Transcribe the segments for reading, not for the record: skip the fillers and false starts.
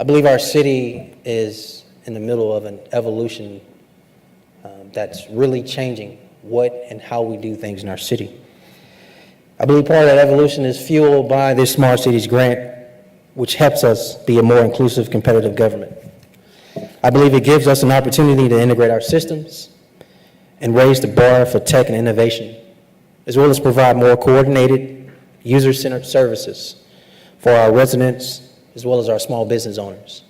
I believe our city is in the middle of an evolution that's really changing what and how we do things in our city. I believe part of that evolution is fueled by this Smart Cities grant, which helps us be a more inclusive, competitive government. I believe it gives us an opportunity to integrate our systems and raise the bar for tech and innovation, as well as provide more coordinated, user-centered services for our residents, as well as our small business owners.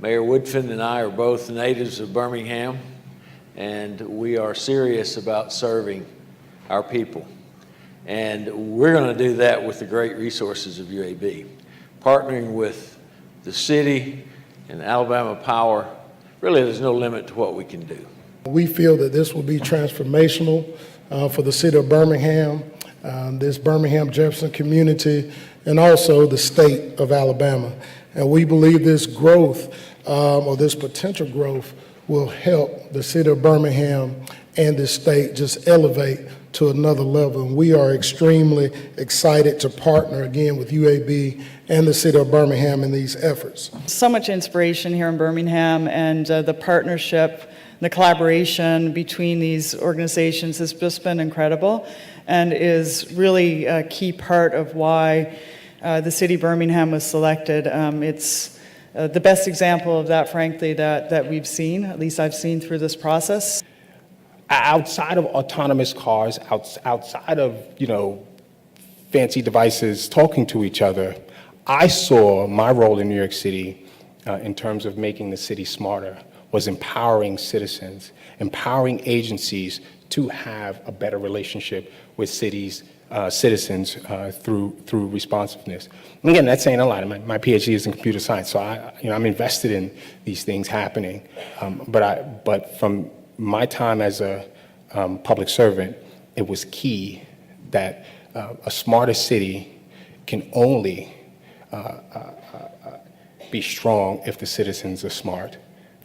Mayor Woodfin and I are both natives of Birmingham, and we are serious about serving our people. And we're going to do that with the great resources of UAB. Partnering with the city and Alabama Power, really there's no limit to what we can do. We feel that this will be transformational for the city of Birmingham, this Birmingham Jefferson community, and also the state of Alabama. And we believe this growth, or this potential growth, will help the city of Birmingham and the state just elevate to another level. And we are extremely excited to partner again with UAB and the city of Birmingham in these efforts. So much inspiration here in Birmingham, and the partnership, the collaboration between these organizations has just been incredible and is really a key part of why the city of Birmingham was selected. It's the best example of that, frankly, that we've seen, at least I've seen through this process. Outside of autonomous cars, outside of, fancy devices talking to each other, I saw my role in New York City in terms of making the city smarter was empowering citizens, empowering agencies to have a better relationship with citizens through responsiveness. And again, that's saying a lot. My PhD is in computer science, so I'm invested in these things happening. But from my time as a public servant, it was key that a smarter city can only be strong if the citizens are smart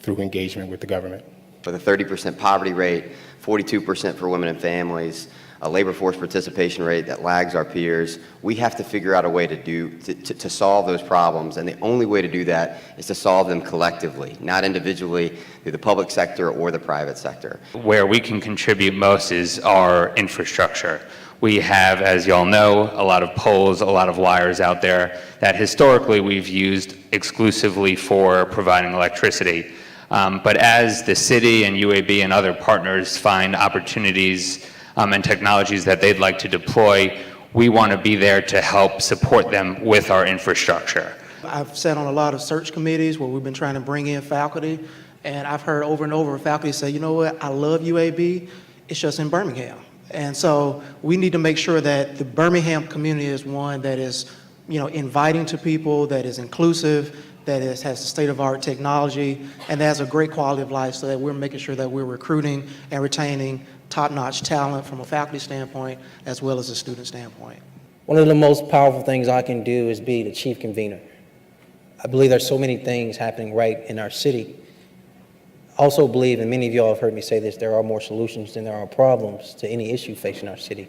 through engagement with the government. For the 30% poverty rate, 42% for women and families, a labor force participation rate that lags our peers, we have to figure out a way to solve those problems, and the only way to do that is to solve them collectively, not individually through the public sector or the private sector. Where we can contribute most is our infrastructure. We have, as y'all know, a lot of poles, a lot of wires out there that historically we've used exclusively for providing electricity. But as the city and UAB and other partners find opportunities and technologies that they'd like to deploy, we want to be there to help support them with our infrastructure. I've sat on a lot of search committees where we've been trying to bring in faculty, and I've heard over and over faculty say, you know what, I love UAB, it's just in Birmingham. And so we need to make sure that the Birmingham community is one that is, inviting to people, that is inclusive, that has state-of-the-art technology, and that has a great quality of life, so that we're making sure that we're recruiting and retaining top-notch talent from a faculty standpoint as well as a student standpoint. One of the most powerful things I can do is be the chief convener. I believe there's so many things happening right in our city. I also believe, and many of y'all have heard me say this, there are more solutions than there are problems to any issue facing our city.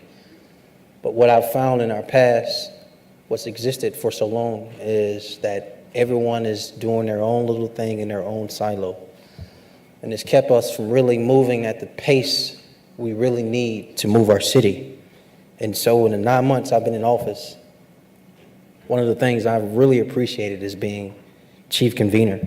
But what I've found in our past, what's existed for so long, is that everyone is doing their own little thing in their own silo. And it's kept us from really moving at the pace we really need to move our city. And so in the 9 months I've been in office, one of the things I've really appreciated is being chief convener.